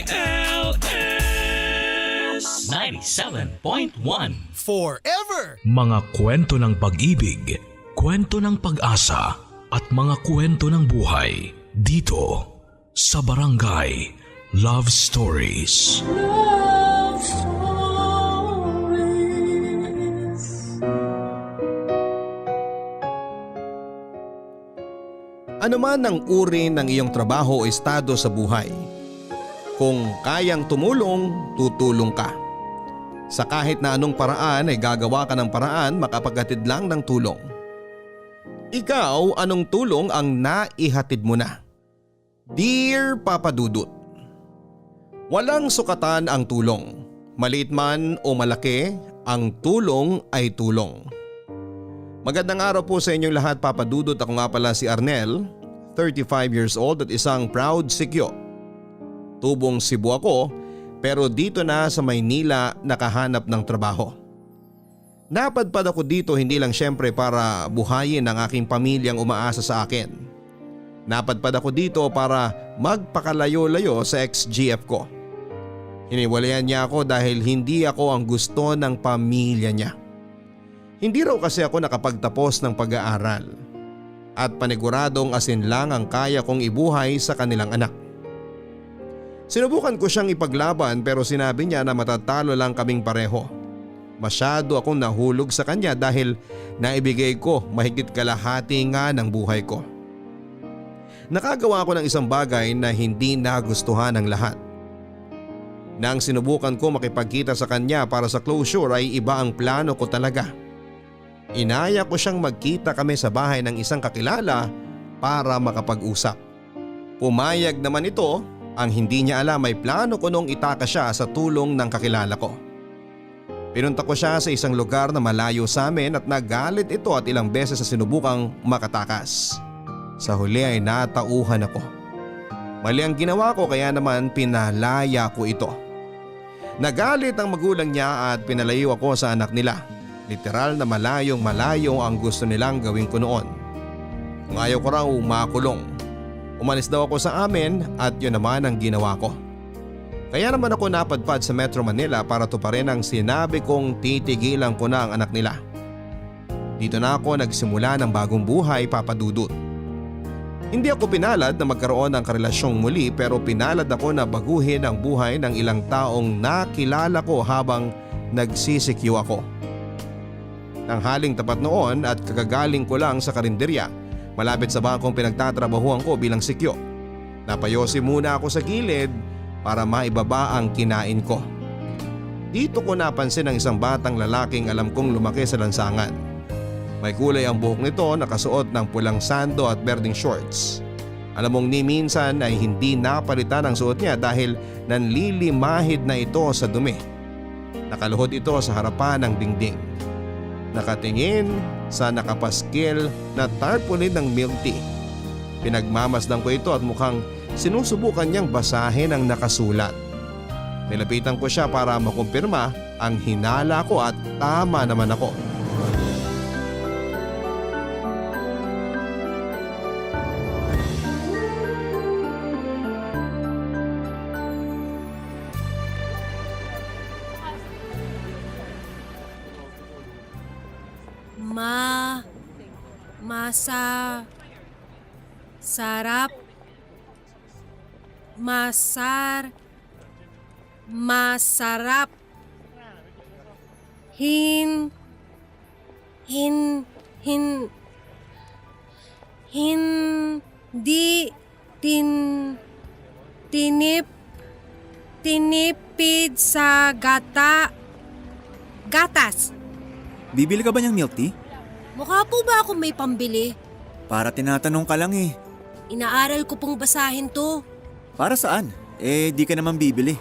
DWILS 97.1 Forever! Mga kwento ng pag-ibig, kwento ng pag-asa at mga kwento ng buhay dito sa Barangay Love Stories. Love Stories. Ano man ang uri ng iyong trabaho o estado sa buhay, kung kayang tumulong, tutulong ka. Sa kahit na anong paraan ay gagawa ka ng paraan makapaghatid lang ng tulong. Ikaw, anong tulong ang naihatid mo na? Dear Papa Dudut, walang sukatan ang tulong. Maliit man o malaki, ang tulong ay tulong. Magandang araw po sa inyong lahat, Papa Dudut. Ako nga pala si Arnel, 35 years old at isang proud sikyo. Tubong Cebu ako pero dito na sa Maynila nakahanap ng trabaho. Napadpad ako dito hindi lang syempre para buhayin ang aking pamilyang umaasa sa akin. Napadpad ako dito para magpakalayo-layo sa ex-GF ko. Hiniwalayan niya ako dahil hindi ako ang gusto ng pamilya niya. Hindi raw kasi ako nakapagtapos ng pag-aaral at paniguradong asin lang ang kaya kong ibuhay sa kanilang anak. Sinubukan ko siyang ipaglaban pero sinabi niya na matatalo lang kaming pareho. Masyado akong nahulog sa kanya dahil naibigay ko mahigit kalahati nga ng buhay ko. Nakagawa ko ng isang bagay na hindi nagustuhan ng lahat. Nang sinubukan ko makipagkita sa kanya para sa closure ay iba ang plano ko talaga. Inaya ko siyang magkita kami sa bahay ng isang kakilala para makapag-usap. Pumayag naman ito. Ang hindi niya alam ay plano ko nung itaka siya sa tulong ng kakilala ko. Pinunta ko siya sa isang lugar na malayo sa amin at nagalit ito at ilang beses sa sinubukang makatakas. Sa huli ay natauhan ako. Mali ang ginawa ko kaya naman pinalaya ko ito. Nagalit ang magulang niya at pinalayo ako sa anak nila. Literal na malayong malayo ang gusto nilang gawin ko noon. Kung ayaw ko raw makulong. Umalis daw ako sa amin at yun naman ang ginawa ko. Kaya naman ako napadpad sa Metro Manila para tuparin ang sinabi kong titigilan ko na ang anak nila. Dito na ako nagsimula ng bagong buhay, Papa Dudut. Hindi ako pinalad na magkaroon ng karelasyong muli pero pinalad ako na baguhin ang buhay ng ilang taong nakilala ko habang nagsisikyo ako. Tanghaling tapat noon at kagagaling ko lang sa karinderya. Malapit sa bangkong pinagtatrabahuan ko bilang sikyo. Napayosi muna ako sa gilid para maibaba ang kinain ko. Dito ko napansin ang isang batang lalaking alam kong lumaki sa lansangan. May kulay ang buhok nito, nakasuot ng pulang sando at berdeng shorts. Alam mong ni minsan ay hindi napalitan ang suot niya dahil nanlilimahid na ito sa dumi. Nakaluhod ito sa harapan ng dingding. Nakatingin sa nakapaskil na tarpaulin ng milk tea. Pinagmamasdan ko ito at mukhang sinusubukan niyang basahin ang nakasulat. Nilapitan ko siya para makumpirma ang hinala ko at tama naman ako. Sarap, masarap, hindi tinipid sa gatas. Bibili ka ba niyang milk tea? Mukha po ba ako may pambili? Para tinatanong ka lang eh. Inaaral ko pong basahin to. Para saan? Di ka naman bibili.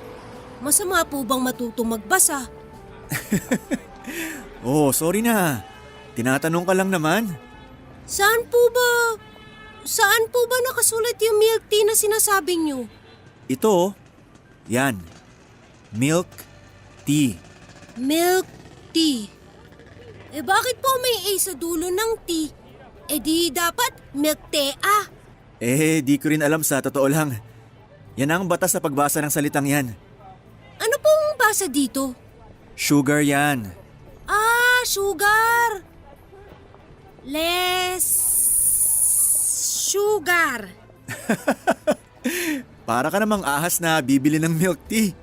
Masama po bang matutong magbasa? Oh, sorry na. Tinatanong ka lang naman. Saan po ba nakasulat yung milk tea na sinasabi niyo? Ito, yan. Milk tea. Milk tea. Bakit po may A sa dulo ng tea? Di dapat milk tea. Di ko rin alam sa totoo lang. Yan ang batas sa pagbasa ng salitang yan. Ano pong basa dito? Sugar yan. Ah, sugar! Less sugar. Para ka namang ahas na bibili ng milk tea.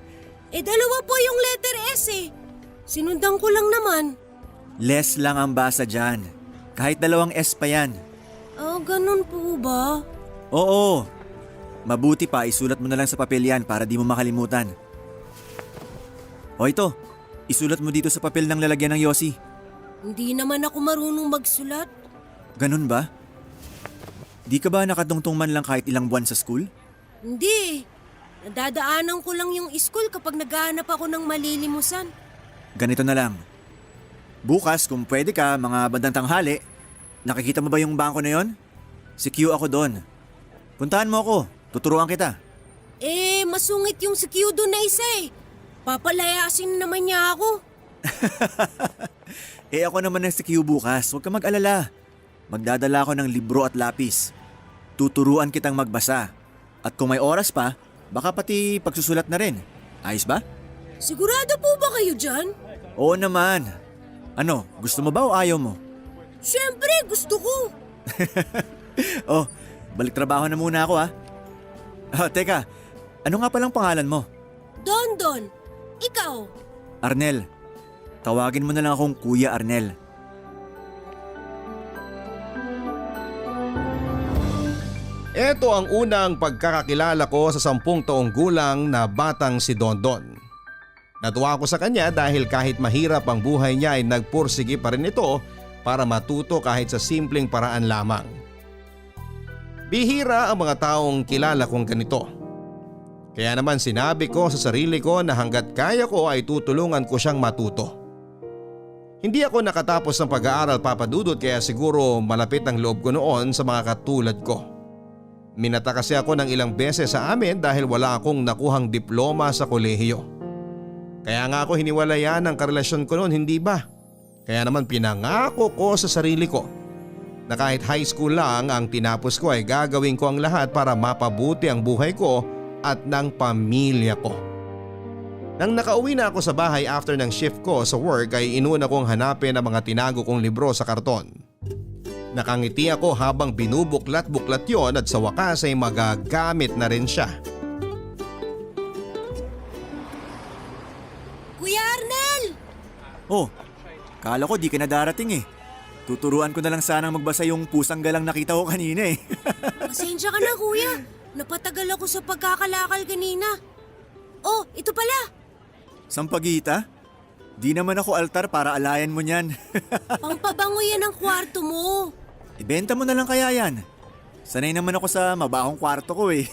Dalawa po yung letter S eh. Sinundan ko lang naman. Less lang ang basa dyan. Kahit 2 S pa yan. Oh, ganun po ba? Oo. Mabuti pa isulat mo na lang sa papel yan para di mo makalimutan. O ito, isulat mo dito sa papel ng lalagyan ng yosi. Hindi naman ako marunong magsulat. Ganun ba? Di ka ba nakatungtong man lang kahit ilang buwan sa school? Hindi. Nadadaanan ko lang yung school kapag naghahanap ako ng malilimusan. Ganito na lang. Bukas kung pwede ka, mga bandang tanghali, nakikita mo ba yung bangko na yon? Si Q ako doon. Puntahan mo ako, tuturuan kita. Masungit yung si Q doon na isa eh. Papalayasin naman niya ako. Ako naman ang si Q bukas, huwag ka mag-alala. Magdadala ako ng libro at lapis. Tuturuan kitang magbasa. At kung may oras pa, baka pati pagsusulat na rin. Ayos ba? Sigurado po ba kayo dyan? Oo naman. Ano, gusto mo ba o ayaw mo? Siyempre, gusto ko. Oh, balik trabaho na muna ako ha. Teka, ano nga palang pangalan mo? Don. Ikaw? Arnel. Tawagin mo na lang akong Kuya Arnel. Ito ang unang pagkakakilala ko sa 10 taong gulang na batang si Dondon. Natuwa ako sa kanya dahil kahit mahirap ang buhay niya ay nagpursige pa rin ito para matuto kahit sa simpleng paraan lamang. Bihira ang mga taong kilala kong ganito. Kaya naman sinabi ko sa sarili ko na hanggat kaya ko ay tutulungan ko siyang matuto. Hindi ako nakatapos ng pag-aaral, Papa Dudut, kaya siguro malapit ang loob ko noon sa mga katulad ko. Minata kasi ako ng ilang beses sa amin dahil wala akong nakuhang diploma sa kolehiyo. Kaya nga ako hiniwalayan ang karelasyon ko noon, hindi ba? Kaya naman pinangako ko sa sarili ko na kahit high school lang ang tinapos ko ay gagawin ko ang lahat para mapabuti ang buhay ko at ng pamilya ko. Nang nakauwi na ako sa bahay after ng shift ko sa work ay inuna kong hanapin ang mga tinago kong libro sa karton. Nakangiti ako habang binubuklat-buklat yon at sa wakas ay magagamit na rin siya. Kuya Arnel! Oh, kala ko di ka na darating eh. Tuturuan ko na lang sanang magbasa yung pusang galang nakita ko kanina eh. Pasensya ka na kuya. Napatagal ako sa pagkakalakal kanina. Oh, ito pala. Sampagita? Di naman ako altar para alayan mo niyan. Pampabango yan ang kwarto mo. Ibenta mo na lang kaya yan. Sanay naman ako sa mabahong kwarto ko eh.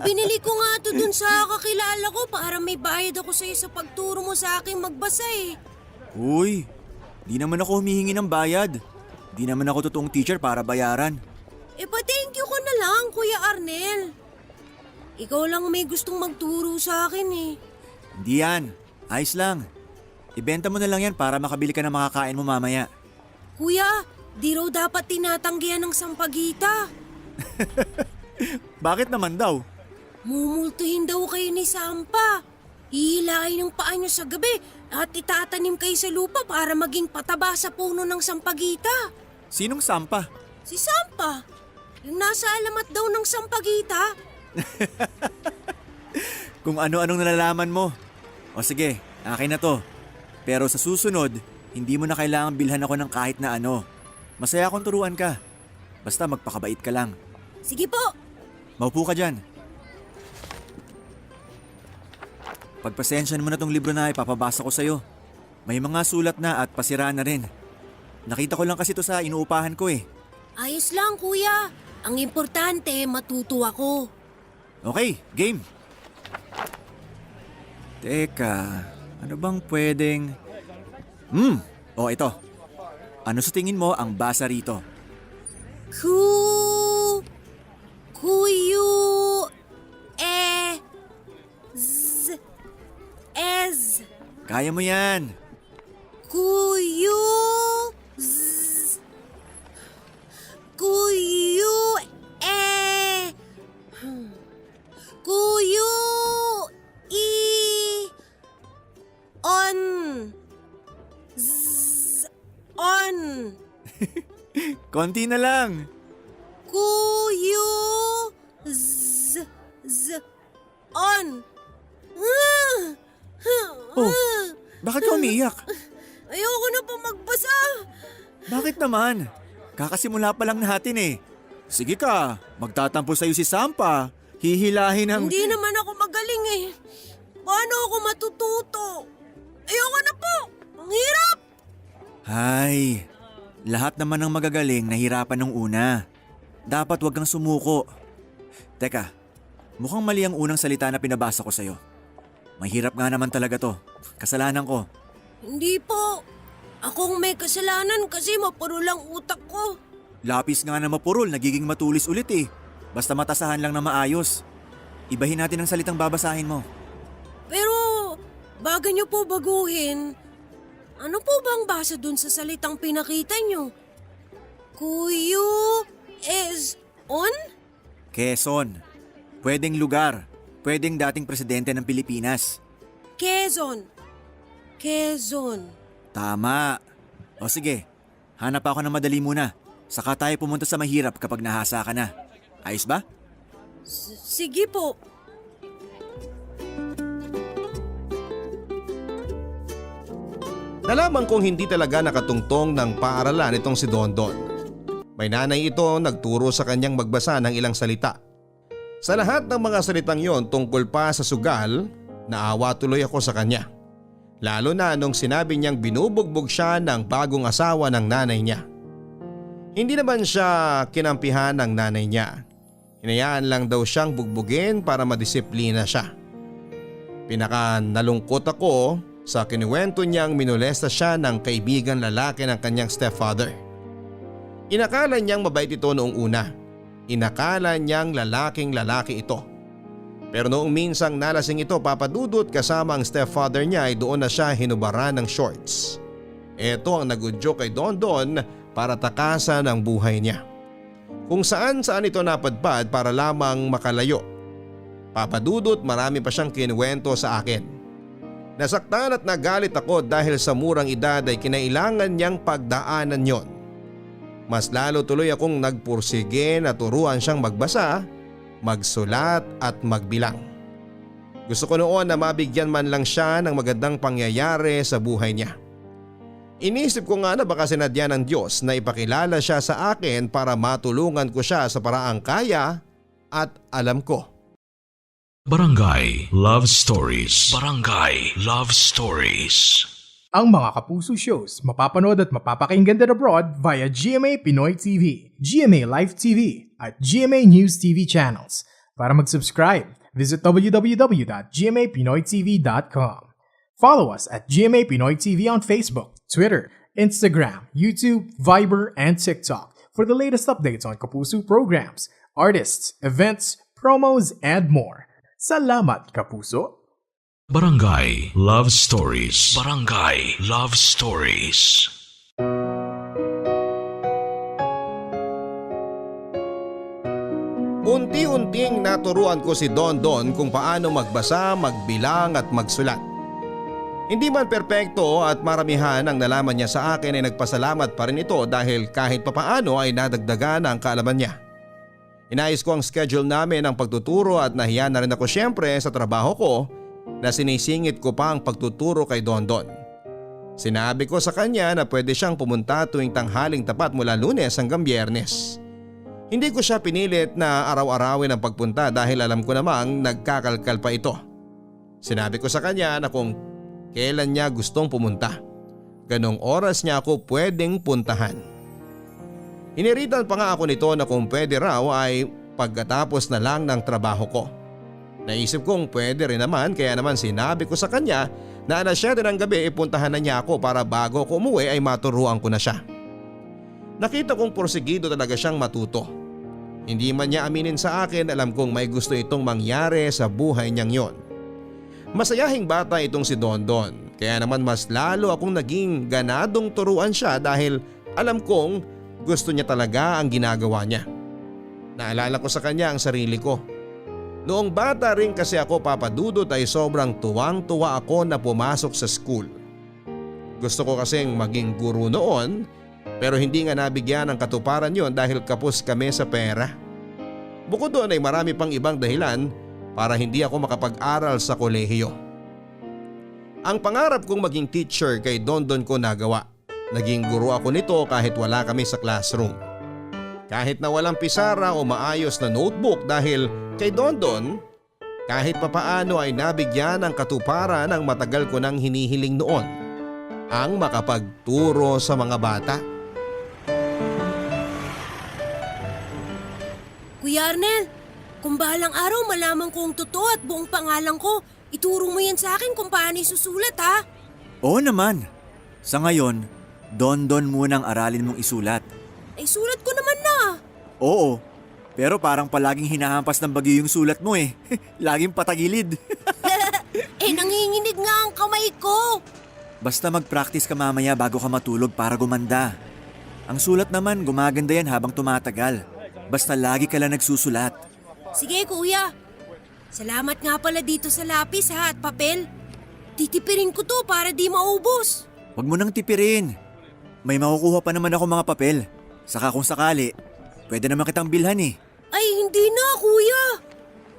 Binili ko nga to dun sa kakilala ko para may bayad ako sa'yo sa pagturo mo sa akin magbasa eh. Uy, di naman ako humihingi ng bayad. Di naman ako totoong teacher para bayaran. Pa-thank you ko na lang, Kuya Arnel. Ikaw lang may gustong magturo sa akin eh. Hindi yan. Ayos lang. Ibenta mo na lang yan para makabili ka ng makakain mo mamaya. Kuya, di raw dapat tinatanggihan ng sampagita. Bakit naman daw? Mumultuhin daw kayo ni Sampa. Hihilain ang paa niyo sa gabi at itatanim kayo sa lupa para maging pataba sa puno ng sampagita. Sinong Sampa? Si Sampa, yung nasa alamat daw ng sampagita. Kung ano-anong nalalaman mo. O sige, akin na to. Pero sa susunod, hindi mo na kailangan bilhan ako ng kahit na ano. Masaya akong turuan ka. Basta magpakabait ka lang. Sige po. Maupo ka dyan. Pagpasensyahan mo na tong libro na ipapabasa ko sa'yo. May mga sulat na at pasira na rin. Nakita ko lang kasi to sa inuupahan ko eh. Ayos lang, kuya. Ang importante, matuto ako. Okay, game. Teka, ano bang pwedeng... ito. Ano sa tingin mo ang basa rito? Kuyu, ez. Kaya mo yan. Kuyu, kuyu, Kuyu i on on Konti na lang. Kuyu on. Oh, bakit ka umiiyak? Ayoko na po magbasa. Bakit naman? Kakasimula pa lang natin eh. Sige ka, magtatampo sa'yo si Sampa. Hihilahin ang... Hindi naman ako magaling eh. Paano ako matututo? Ayoko na po. Ang hirap. Hay, lahat naman ng magagaling nahirapan nung una. Dapat wag kang sumuko. Teka, mukhang mali ang unang salita na pinabasa ko sa'yo. Mahirap nga naman talaga to. Kasalanan ko. Hindi po. Akong may kasalanan kasi mapuro lang utak ko. Lapis nga na mapurol, nagiging matulis ulit eh. Basta matasahan lang na maayos. Ibahin natin ang salitang babasahin mo. Pero bago niyo po baguhin, ano po bang basa dun sa salitang pinakita niyo? Kuyu is on? Quezon. Pwedeng lugar. Pwedeng dating presidente ng Pilipinas. Quezon. Quezon. Tama. O sige, hanap ako ng madali muna. Saka tayo pumunta sa mahirap kapag nahasa ka na. Ayos ba? Sige po. Nalaman kong hindi talaga nakatungtong ng paaralan itong si Dondon. May nanay ito nagturo sa kanyang magbasa ng ilang salita. Sa lahat ng mga salitang yon tungkol pa sa sugal, naawa tuloy ako sa kanya. Lalo na nung sinabi niyang binubugbog siya ng bagong asawa ng nanay niya. Hindi naman siya kinampihan ng nanay niya. Hinayaan lang daw siyang bugbugin para madisiplina siya. Pinaka nalungkot ako sa kinuwento niyang minolesta siya ng kaibigan lalaki ng kanyang stepfather. Inakala niyang mabait ito noong una. Inakala niyang lalaking lalaki ito. Pero noong minsang nalasing ito papadudot kasama ang stepfather niya ay doon na siya hinubaran ng shorts. Ito ang nagudyo kay Dondon para takasan ang buhay niya. Kung saan ito napadpad para lamang makalayo. Papadudot marami pa siyang kinuwento sa akin. Nasaktan at nagalit ako dahil sa murang edad ay kinailangan niyang pagdaanan yon. Mas lalo tuloy akong nagpursige na turuan siyang magbasa, magsulat at magbilang. Gusto ko noon na mabigyan man lang siya ng magandang pangyayari sa buhay niya. Inisip ko nga na baka sinadya ng Diyos na ipakilala siya sa akin para matulungan ko siya sa paraang kaya at alam ko. Barangay Love Stories. Barangay Love Stories. Ang mga Kapuso shows mapapanood at mapapakinggan din abroad via GMA Pinoy TV, GMA Live TV at GMA News TV channels. Para mag-subscribe, visit www.gmapinoytv.com. Follow us at GMA Pinoy TV on Facebook, Twitter, Instagram, YouTube, Viber, and TikTok for the latest updates on Kapuso programs, artists, events, promos, and more. Salamat, Kapuso! Barangay Love Stories. Barangay Love Stories. Unti-unting naturuan ko si Dondon kung paano magbasa, magbilang at magsulat. Hindi man perpekto at maramihan ang nalaman niya sa akin ay nagpasalamat pa rin ito dahil kahit papaano ay nadagdagan ang kaalaman niya. Inayos ko ang schedule namin ng pagtuturo at nahiya na rin ako syempre sa trabaho ko na sinisingit ko pa ang pagtuturo kay Dondon. Sinabi ko sa kanya na pwede siyang pumunta tuwing tanghaling tapat mula Lunes hanggang Biyernes. Hindi ko siya pinilit na araw-arawin ang pagpunta dahil alam ko namang nagkakalkal pa ito. Sinabi ko sa kanya na kung kailan niya gustong pumunta, ganong oras niya ako pwedeng puntahan. Iniritan pa nga ako nito na kung pwede raw ay pagkatapos na lang ng trabaho ko. Naisip kong pwede rin naman kaya naman sinabi ko sa kanya na alas 7 ng gabi ipuntahan na niya ako para bago ko umuwi ay maturuan ko na siya. Nakita kong porsigido talaga siyang matuto. Hindi man niya aminin sa akin, alam kong may gusto itong mangyari sa buhay niyang yon. Masayahing bata itong si Dondon, kaya naman mas lalo akong naging ganadong turuan siya dahil alam kong gusto niya talaga ang ginagawa niya. Naalala ko sa kanya ang sarili ko. Noong bata rin kasi ako Papa Dudut ay sobrang tuwang-tuwa ako na pumasok sa school. Gusto ko kasing maging guro noon pero hindi nga nabigyan ng katuparan yon dahil kapos kami sa pera. Bukod doon ay marami pang ibang dahilan para hindi ako makapag-aral sa kolehiyo. Ang pangarap kong maging teacher kay Dondon ko nagawa. Naging guro ako nito kahit wala kami sa classroom. Kahit na walang pisara o maayos na notebook dahil kay Dondon, kahit papaano ay nabigyan ng katuparan ang matagal ko nang hinihiling noon, ang makapagturo sa mga bata. Kuya Arnel, kung bahalang araw malaman kong totoo at buong pangalan ko, ituro mo yan sa akin kung paano isusulat ha. Oo naman. Sa ngayon, Dondon munang aralin mong isulat. Ay sulat ko naman na. Oo, pero parang palaging hinahampas ng bagyo yung sulat mo eh. Laging patagilid. Nanginginig nga ang kamay ko. Basta mag-practice ka mamaya bago ka matulog para gumanda. Ang sulat naman gumaganda yan habang tumatagal. Basta lagi ka lang nagsusulat. Sige kuya. Salamat nga pala dito sa lapis ha at papel. Titipirin ko to para di maubos. Huwag mo nang tipirin. May makukuha pa naman ako mga papel. Saka kung sakali, pwede naman kitang bilhan eh. Ay hindi na kuya.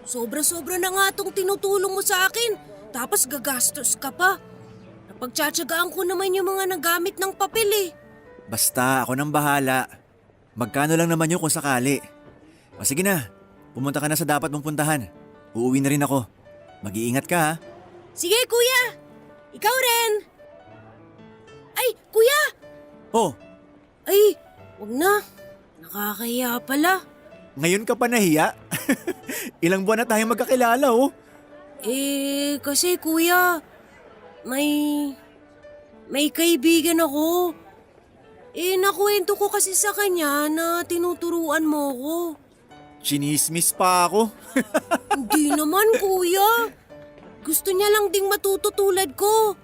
Sobra-sobra na nga tong tinutulong mo sa akin. Tapos gagastos ka pa. Napagtsatsagaan ko naman yung mga nagamit ng papel eh. Basta ako nang bahala. Magkano lang naman yun kung sakali. O sige na, pumunta ka na sa dapat mong puntahan. Uuwi na rin ako. Mag-iingat ka ha. Sige kuya. Ikaw rin. Ay kuya. Oh, Ay wag na. Nakakahiya pala. ngayon ka pa nahiya? Ilang buwan na tayong magkakilala oh. Kasi kuya, may kaibigan ako. Nakwento ko kasi sa kanya na tinuturuan mo ko. Chinismis pa ako. Hindi naman kuya. Gusto niya lang ding matuto tulad ko.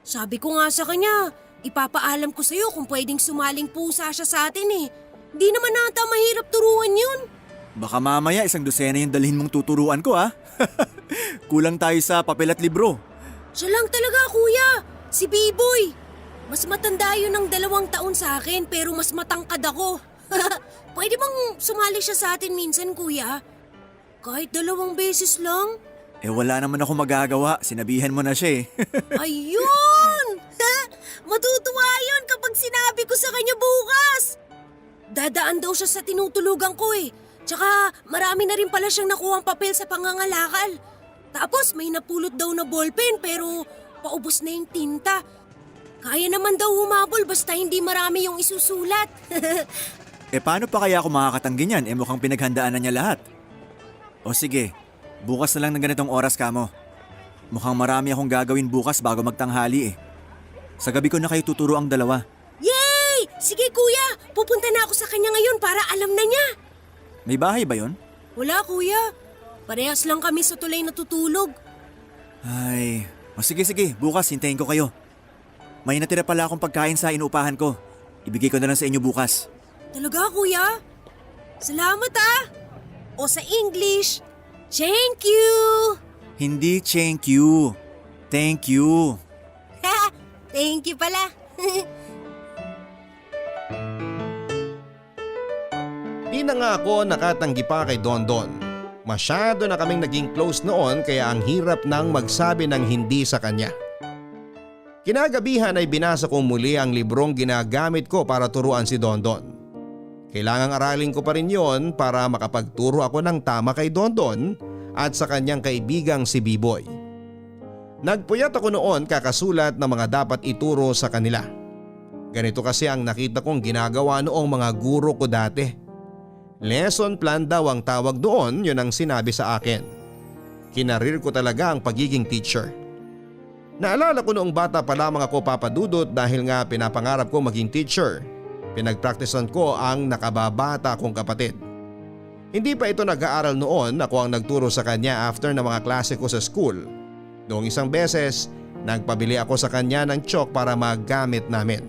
Sabi ko nga sa kanya, ipapaalam ko sa'yo kung pwedeng sumaling pusa siya sa atin eh. Di naman nata mahirap turuan yun. Baka mamaya 100 yung dalhin mong tuturuan ko ha. Kulang tayo sa papel at libro. Siya lang talaga kuya, si B-Boy. Mas matanda yun ng 2 taon sa akin pero mas matangkad ako. Pwede bang sumali siya sa atin minsan kuya? Kahit 2 beses lang? Wala naman ako magagawa, sinabihan mo na siya eh. Ayun! Matutuwa yun kapag sinabi ko sa kanya bukas. Dadaan daw siya sa tinutulugan ko eh. Tsaka marami na rin pala siyang nakuhang papel sa pangangalakal. Tapos may napulot daw na ballpen pero paubos na yung tinta. Kaya naman daw humabol basta hindi marami yung isusulat. Paano pa kaya ako makakatanggi niyan? Mukhang pinaghandaan na niya lahat. O sige, bukas na lang ng ganitong oras ka mo. Mukhang marami akong gagawin bukas bago magtanghali eh. Sa gabi ko na kayo tuturo ang 2. Yay! Sige kuya, pupunta na ako sa kanya ngayon para alam na niya. May bahay ba yon? Wala kuya, parehas lang kami sa tulay natutulog. Ay, o sige, bukas hintayin ko kayo. May natira pala akong pagkain sa inuupahan ko. Ibigay ko na lang sa inyo bukas. Talaga kuya? Salamat ah! O sa English, thank you! Hindi thank you. Thank you. Thank you pala. Di na nga ako nakatanggi pa kay Dondon. Masyado na kaming naging close noon kaya ang hirap nang magsabi ng hindi sa kanya. Kinagabihan ay binasa ko muli ang librong ginagamit ko para turuan si Dondon. Kailangang aralin ko pa rin yon para makapagturo ako ng tama kay Dondon at sa kanyang kaibigang si B-Boy. Nagpuyat ako noon kakasulat ng mga dapat ituro sa kanila. Ganito kasi ang nakita kong ginagawa noong mga guro ko dati. Lesson plan daw ang tawag doon, yun ang sinabi sa akin. Kinarir ko talaga ang pagiging teacher. Naalala ko noong bata pa lamang ako Papa Dudut dahil nga pinapangarap ko maging teacher. Pinagpraktisan ko ang nakababata kong kapatid. Hindi pa ito nag-aaral noon, ako ang nagturo sa kanya after ng mga klase ko sa school. Noong isang beses, nagpabili ako sa kanya ng tsalk para magamit namin.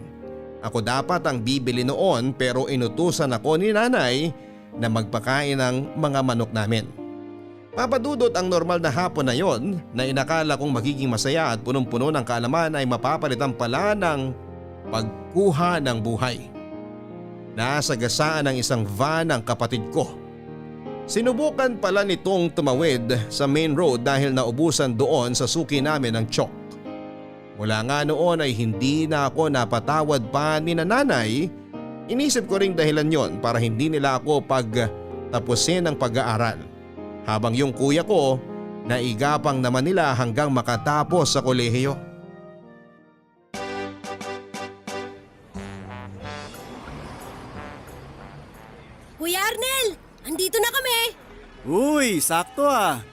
Ako dapat ang bibili noon pero inutusan ako ni nanay na magpakain ng mga manok namin. Papadudot ang normal na hapon na yon na inakala kong magiging masaya at punong-puno ng kaalaman ay mapapalitan pala ng pagkuha ng buhay. Nasa gasaan ng isang van ang kapatid ko. Sinubukan pala nitong tumawid sa main road dahil naubusan doon sa suki namin ng tiyok. Mula nga noon ay hindi na ako napatawad pa ni nanay. Inisip ko ring dahilan yon para hindi nila ako pagtapusin ang pag-aaral. Habang yung kuya ko, naigapang naman nila hanggang makatapos sa kolehiyo. Kuya Arnel, andito na kami. Uy, sakto ah.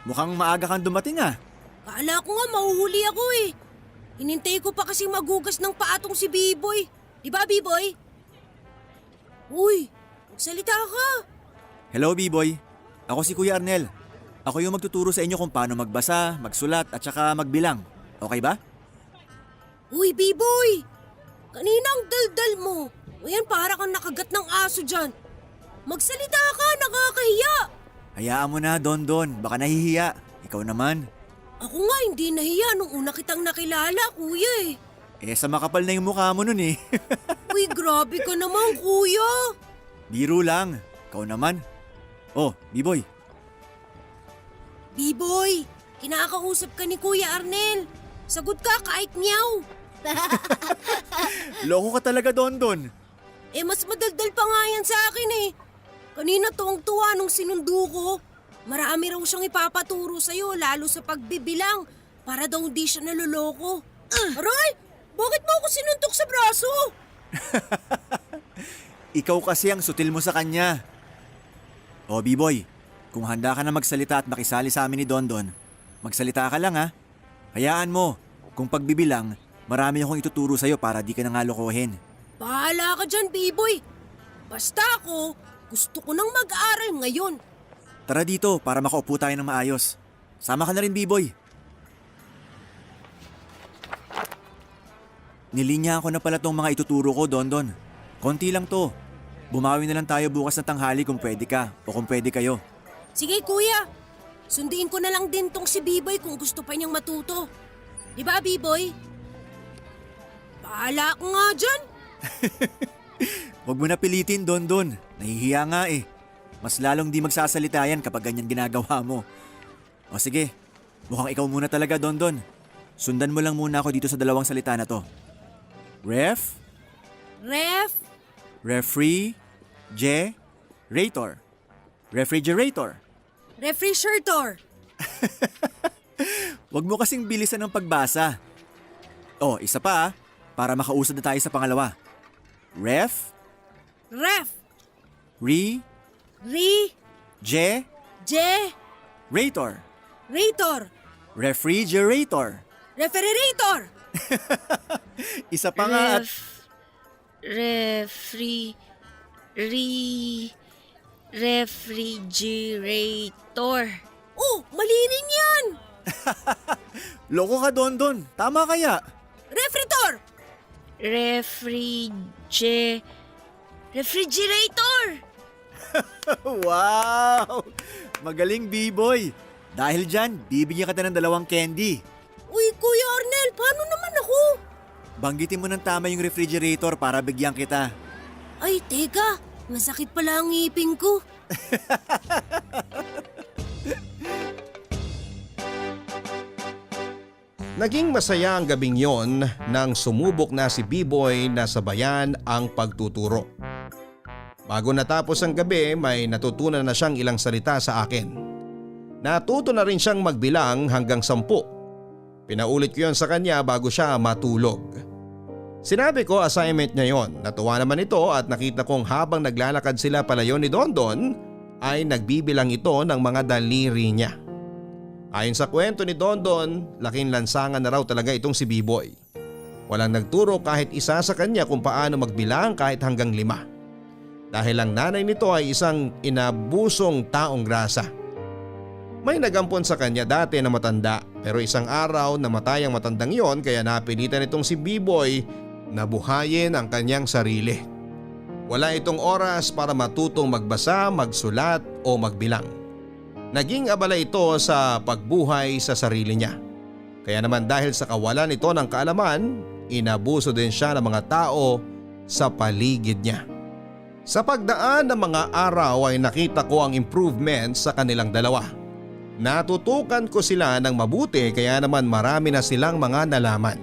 Mukhang maaga kang dumating ah. Kala ko nga mahuhuli ako eh. Hinintay ko pa kasi magugas ng paatong si B-Boy. Di ba, B-Boy? Uy, magsalita ka. Hello B-Boy, ako si Kuya Arnel. Ako yung magtuturo sa inyo kung paano magbasa, magsulat at saka magbilang. Okay ba? Uy, B-Boy! Kanina ang daldal mo. O yan, para kang nakagat ng aso dyan. Magsalita ka, nakakahiya. Hayaan mo na, Don. Baka nahihiya. Ikaw naman. Ako nga hindi nahiya nung una kitang nakilala, kuya eh. Sa makapal na yung mukha mo nun eh. Uy, grabe ka naman, kuya. Biro lang. Ikaw naman. Oh, B-Boy. B-Boy, kinakausap ka ni Kuya Arnel. Sagot ka kahit meow. Loko ka talaga, Don. Mas madaldal pa nga yan sa akin eh. Kanina tuwang-tuwa nung sinundo ko. Marami raw siyang ipapaturo sa'yo lalo sa pagbibilang para daw hindi siya naloloko. Aray! Bakit mo ako sinuntok sa braso? Ikaw kasi ang sutil mo sa kanya. Oh, B-Boy, kung handa ka na magsalita at makisali sa amin ni Don, magsalita ka lang ha. Hayaan mo, kung pagbibilang, marami akong ituturo sa'yo para di ka na nga lokohin. Bahala ka dyan, B-Boy. Basta ako, gusto ko nang mag-aaral ngayon. Tara dito para makaupo tayo ng maayos. Sama ka na rin, B-Boy. Nilinya ko na pala tong mga ituturo ko, Don. Konti lang to. Bumawi na lang tayo bukas na tanghali kung pwede ka o kung pwede kayo. Sige, kuya. Sunduin ko na lang din tong si B-Boy kung gusto pa niyang matuto. Di ba, B-Boy? Bahala ko nga dyan. Huwag mo na pilitin, Don. Nahihiya nga eh. Mas lalong di magsasalita yan kapag ganyan ginagawa mo. O sige, mukhang ikaw muna talaga, Don. Sundan mo lang muna ako dito sa dalawang salita na to. Ref, refrigerator. Refrigerator. Huwag mo kasing bilisan ng pagbasa. Oh, isa pa para makausad na tayo sa pangalawa. Ref. Re, Je. rator. Rator. Refrigerator. Refrigerator. Isa pa nga at... Refrigerator. Oh, mali rin yan. Loko ka, Don. Tama kaya? Refritor. Refrigerator. Wow! Magaling, B-Boy. Dahil dyan, bibigyan kita ng 2 candy. Uy, Kuya Arnel, paano naman ako? Banggitin mo ng tama yung refrigerator para bigyan kita. Ay, teka. Masakit pala ang ngipin ko. Naging masaya ang gabing yon nang sumubok na si B-Boy na sabayan ang pagtuturo. Bago natapos ang gabi, may natutunan na siyang ilang salita sa akin. Natuto na rin siyang magbilang hanggang 10. Pinaulit ko yon sa kanya bago siya matulog. Sinabi ko assignment niya yon. Natuwa naman ito at nakita kong habang naglalakad sila palayo ni Don ay nagbibilang ito ng mga daliri niya. Ayon sa kwento ni Don, laking lansangan na raw talaga itong si B-Boy. Walang nagturo kahit isa sa kanya kung paano magbilang kahit hanggang 5. Dahil ang nanay nito ay isang inabusong taong grasa. May nagampon sa kanya dati na matanda pero isang araw namatay ang matandang yon kaya napilitan itong si B-Boy na buhayin ang kanyang sarili. Wala itong oras para matutong magbasa, magsulat o magbilang. Naging abala ito sa pagbuhay sa sarili niya. Kaya naman dahil sa kawalan ito ng kaalaman, inabuso din siya ng mga tao sa paligid niya. Sa pagdaan ng mga araw ay nakita ko ang improvement sa kanilang dalawa. Natutukan ko sila ng mabuti kaya naman marami na silang mga nalaman.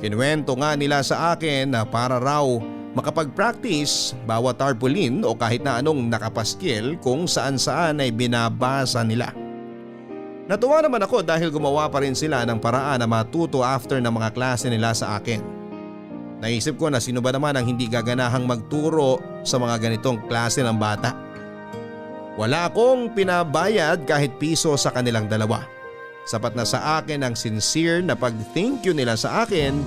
Kinuwento nga nila sa akin na para raw makapag-practice bawat tarpaulin o kahit na anong nakapaskil kung saan-saan ay binabasa nila. Natuwa naman ako dahil gumawa pa rin sila ng paraan na matuto after ng mga klase nila sa akin. Naisip ko na sino ba naman ang hindi gaganahang magturo sa mga ganitong klase ng bata. Wala akong pinabayad kahit piso sa kanilang dalawa. Sapat na sa akin ang sincere na pag-thank you nila sa akin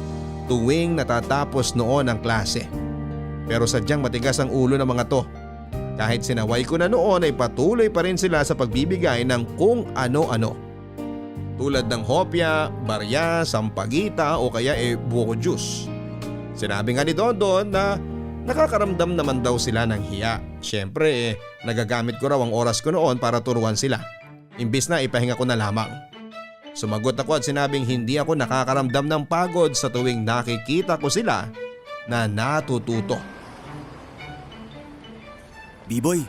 tuwing natatapos noon ang klase. Pero sadyang matigas ang ulo ng mga to. Kahit sinaway ko na noon ay patuloy pa rin sila sa pagbibigay ng kung ano-ano. Tulad ng hopya, barya, sampagita o kaya buko juice. Sinabi nga ni Dondon na nakakaramdam naman daw sila ng hiya. Siyempre nagagamit ko raw ang oras ko noon para turuan sila. Imbis na ipahinga ko na lamang. Sumagot ako at sinabing hindi ako nakakaramdam ng pagod sa tuwing nakikita ko sila na natututo. B-boy,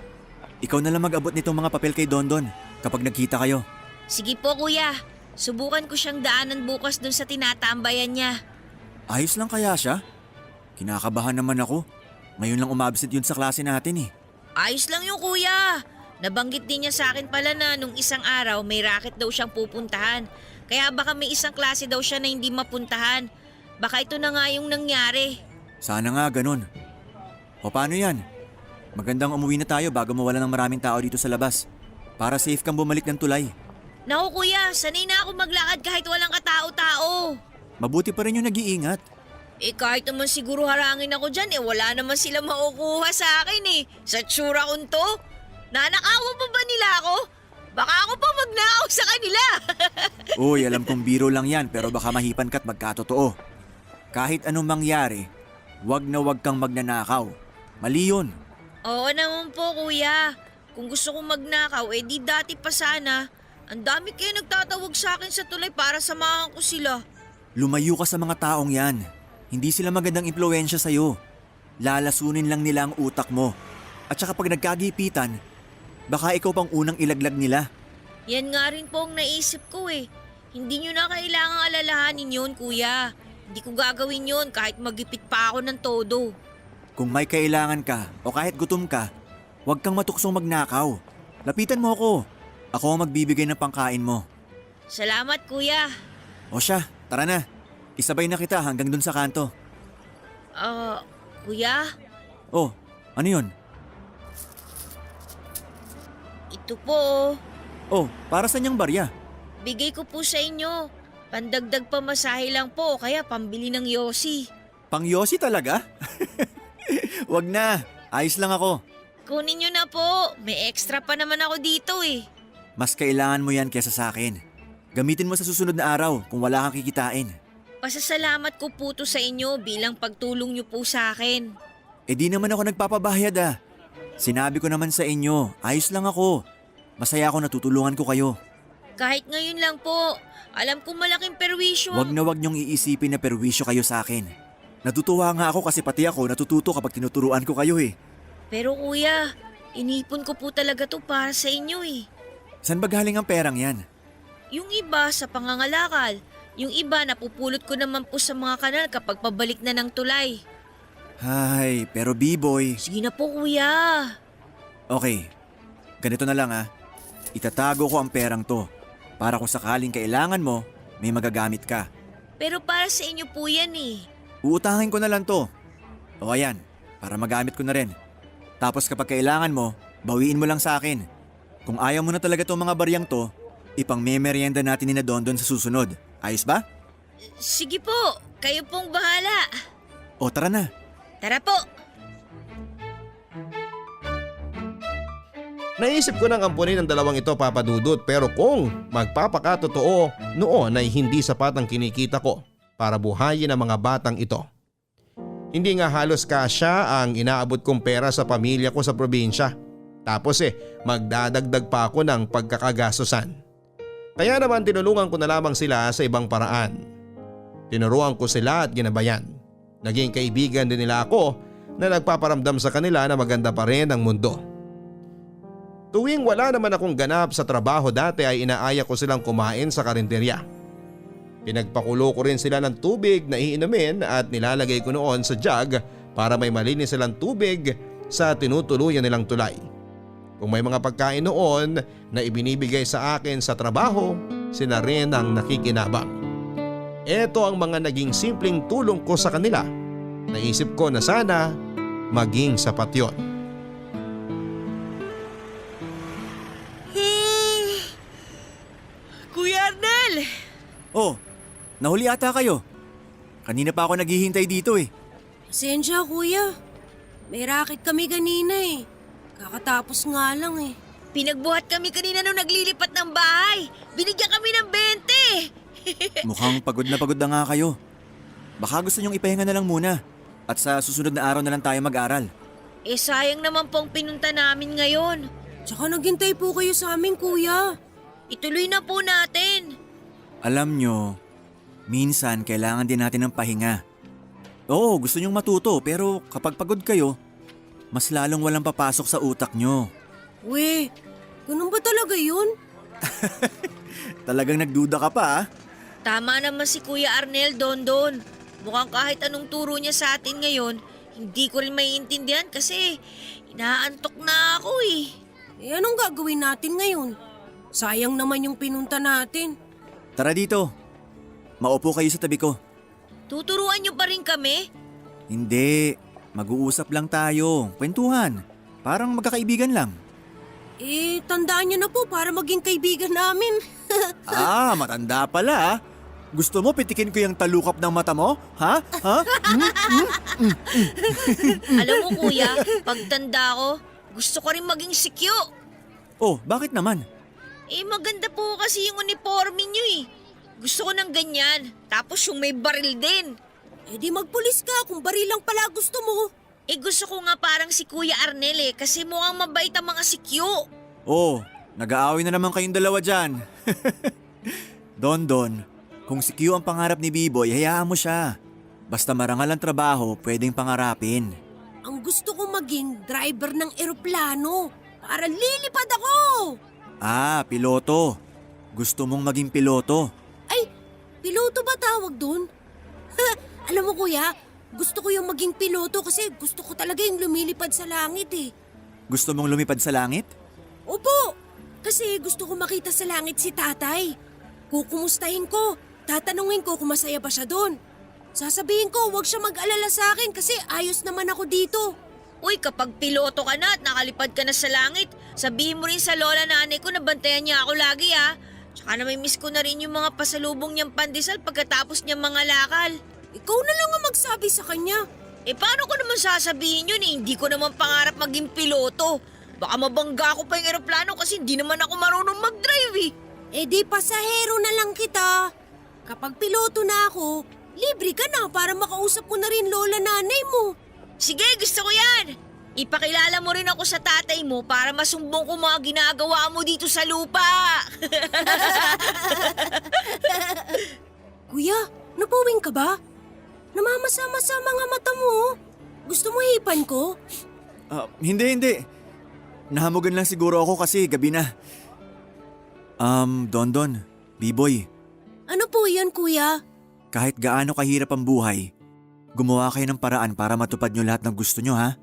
ikaw na lang mag-abot nitong mga papel kay Dondon kapag nagkita kayo. Sige po kuya, subukan ko siyang daanan bukas dun sa tinatambayan niya. Ayos lang kaya siya? Kinakabahan naman ako. Ngayon lang umabsent yun sa klase natin eh. Ayos lang yung kuya. Nabanggit din niya sa akin pala na nung isang araw may racket daw siyang pupuntahan. Kaya baka may isang klase daw siya na hindi mapuntahan. Baka ito na nga yung nangyari. Sana nga ganun. O paano yan? Magandang umuwi na tayo bago mawala ng maraming tao dito sa labas. Para safe kang bumalik ng tulay. Naku kuya, sanay na ako maglakad kahit walang katao-tao. Mabuti pa rin yung nag-iingat. Kahit naman siguro harangin ako dyan, wala naman sila makukuha sa akin Sa tsura kong to. Nanakawan pa ba nila ako? Baka ako pa magnakaw sa kanila. Uy, alam kong biro lang yan pero baka mahipan ka't magkatotoo. Kahit anong mangyari, wag na wag kang magnanakaw. Mali yun. Oo naman po kuya. Kung gusto kong magnakaw, di dati pa sana. Ang dami kayo nagtatawag sa akin sa tulay para samahan ko sila. Lumayo ka sa mga taong yan. Hindi sila magandang impluwensya sa'yo. Lalasunin lang nila ang utak mo. At saka pag nagkagipitan, baka ikaw pang unang ilaglag nila. Yan nga rin po ang naisip ko Hindi nyo na kailangang alalahanin yun kuya. Hindi ko gagawin yun kahit magipit pa ako ng todo. Kung may kailangan ka o kahit gutom ka, huwag kang matuksong magnakaw. Lapitan mo ako. Ako ang magbibigay ng pangkain mo. Salamat kuya. O siya, tara na. Isabay na kita hanggang dun sa kanto. Kuya? Oh, ano yun? Ito po. Oh, para sa niyang barya? Bigay ko po sa inyo. Pandagdag pamasahe lang po kaya pambili ng yosi. Pang yosi talaga? Wag na, ayos lang ako. Kunin nyo na po. May extra pa naman ako dito Mas kailangan mo yan kesa sa akin. Gamitin mo sa susunod na araw kung wala kang kikitain. Pasasalamat ko po to sa inyo bilang pagtulong nyo po sa akin. Di naman ako nagpapabayad Sinabi ko naman sa inyo, ayos lang ako. Masaya ako natutulungan ko kayo. Kahit ngayon lang po, alam kong malaking perwisyo. Wag na wag niyong iisipin na perwisyo kayo sa akin. Natutuwa nga ako kasi pati ako natututo kapag tinuturuan ko kayo Pero kuya, inipon ko po talaga to para sa inyo San ba galing ang perang yan? Yung iba sa pangangalakal, yung iba napupulot ko naman po sa mga kanal kapag pabalik na ng tulay. Hay, pero B-boy. Sige na po kuya. Okay, ganito na lang Itatago ko ang perang to para kung sakaling kailangan mo, may magagamit ka. Pero para sa inyo po yan Uutangin ko na lang to. O ayan, para magamit ko na rin. Tapos kapag kailangan mo, bawiin mo lang sa akin. Kung ayaw mo na talaga tong mga baryang to, ipang memeryenda natin ni na Dondon sa susunod. Ayos ba? Sige po, kayo pong bahala. O tara na. Tara po. Naisip ko nang ampunin ang dalawang ito, Papa Dudut, pero kung magpapakatotoo, noon ay hindi sapat ang kinikita ko para buhayin ang mga batang ito. Hindi nga halos kasya ang inaabot kong pera sa pamilya ko sa probinsya. Tapos magdadagdag pa ako ng pagkakagastusan. Kaya naman tinulungan ko na lamang sila sa ibang paraan. Tinuruan ko sila at ginabayan. Naging kaibigan din nila ako na nagpaparamdam sa kanila na maganda pa rin ang mundo. Tuwing wala naman akong ganap sa trabaho dati ay inaaya ko silang kumain sa karinderya. Pinagpakulo ko rin sila ng tubig na iinumin at nilalagay ko noon sa jug para may malinis silang tubig sa tinutuluyan nilang tulay. Kung may mga pagkain noon na ibinibigay sa akin sa trabaho, sila rin ang nakikinabang. Ito ang mga naging simpleng tulong ko sa kanila. Naisip ko na sana maging sapat yun. Kuya Arnel! Oh, nahuli ata kayo. Kanina pa ako naghihintay dito eh. Pasensya kuya. May racket kami kanina eh. Kakatapos nga lang eh. Pinagbuhat kami kanina nung naglilipat ng bahay. Binigyan kami ng 20. Mukhang pagod na nga kayo. Baka gusto nyong ipahinga na lang muna. At sa susunod na araw na lang tayo mag-aral. Sayang naman pong pinunta namin ngayon. Tsaka naghintay po kayo sa amin kuya. Ituloy na po natin. Alam nyo, minsan kailangan din natin ng pahinga. Oo, gusto nyong matuto pero kapag pagod kayo, mas lalong walang papasok sa utak nyo. We, ganun ba talaga yun? Talagang nagduda ka pa ah. Tama naman si Kuya Arnel, Dondon. Mukhang kahit anong turo niya sa atin ngayon, hindi ko rin maiintindihan kasi inaantok na ako eh. Anong gagawin natin ngayon? Sayang naman yung pinunta natin. Tara dito. Maupo kayo sa tabi ko. Tuturuan niyo pa rin kami? Hindi. Mag-uusap lang tayo. Kwentuhan. Parang magkakaibigan lang. Tandaan niyo na po para maging kaibigan namin. Matanda pala ah. Gusto mo pitikin ko yung talukap ng mata mo? Ha? Alam mo kuya, pagtanda ko, gusto ko rin maging sikyo. Oh, bakit naman? Maganda po kasi yung uniforme niyo eh. Gusto ko ng ganyan, tapos yung may baril din. Di magpulis ka kung barilang pala gusto mo. Gusto ko nga parang si Kuya Arnel kasi mukhang mabait ang mga sikyo. Oh, nag-aaway na naman kayong dalawa dyan. Don, kung si Q ang pangarap ni B-Boy, hayaan mo siya. Basta marangal ang trabaho, pwedeng pangarapin. Ang gusto ko maging driver ng eroplano para lilipad ako. Piloto. Gusto mong maging piloto. Piloto ba tawag dun? Alam mo kuya, gusto ko yung maging piloto kasi gusto ko talaga yung lumilipad sa langit eh. Gusto mong lumipad sa langit? Opo, kasi gusto ko makita sa langit si tatay. Kukumustahin ko, tatanungin ko kung masaya ba siya doon. Sasabihin ko huwag siya mag-alala sa akin kasi ayos naman ako dito. Uy, kapag piloto ka na at nakalipad ka na sa langit, sabihin mo rin sa lola nanay ko na bantayan niya ako lagi ha. Tsaka na may miss ko na rin yung mga pasalubong niyang pandesal pagkatapos niyang mga lakal. Ikaw na lang ang magsabi sa kanya. Paano ko naman sasabihin yun eh? Hindi ko naman pangarap maging piloto. Baka mabangga ko pa yung eroplano kasi hindi naman ako marunong mag-drive eh. Di pasahero na lang kita. Kapag piloto na ako, libre ka na para makausap ko na rin lola nanay mo. Sige, gusto ko yan. Ipakilala mo rin ako sa tatay mo para masumbong ko mga ginagawa mo dito sa lupa. Kuya, napuwing ka ba? Namamasa-masa mga mata mo. Gusto mo hipan ko? Hindi. Nahamugan lang siguro ako kasi gabi na. Don, B-Boy. Ano po yan, kuya? Kahit gaano kahirap ang buhay, gumawa kayo ng paraan para matupad nyo lahat ng gusto nyo ha?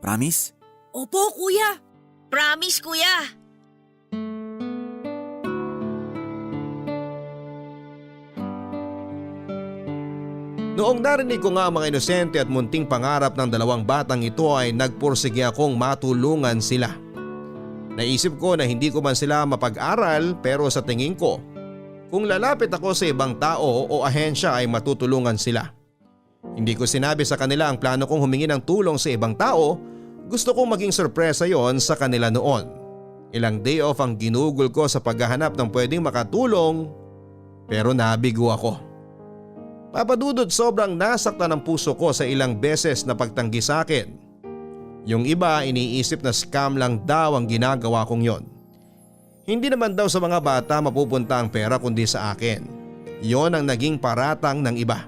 Promise? Opo, kuya. Promise, kuya. Noong narinig ko nga ang mga inosente at munting pangarap ng dalawang batang ito ay nagpursige akong matulungan sila. Naisip ko na hindi ko man sila mapag-aral pero sa tingin ko, kung lalapit ako sa ibang tao o ahensya ay matutulungan sila. Hindi ko sinabi sa kanila ang plano kong humingi ng tulong sa ibang tao, gusto kong maging sorpresa yon sa kanila noon. Ilang day off ang ginugol ko sa paghahanap ng pwedeng makatulong pero nabigo ako. Papadudod sobrang nasaktan ang puso ko sa ilang beses na pagtanggi sa akin. Yung iba iniisip na scam lang daw ang ginagawa kong yon. Hindi naman daw sa mga bata mapupunta ang pera kundi sa akin. Yon ang naging paratang ng iba.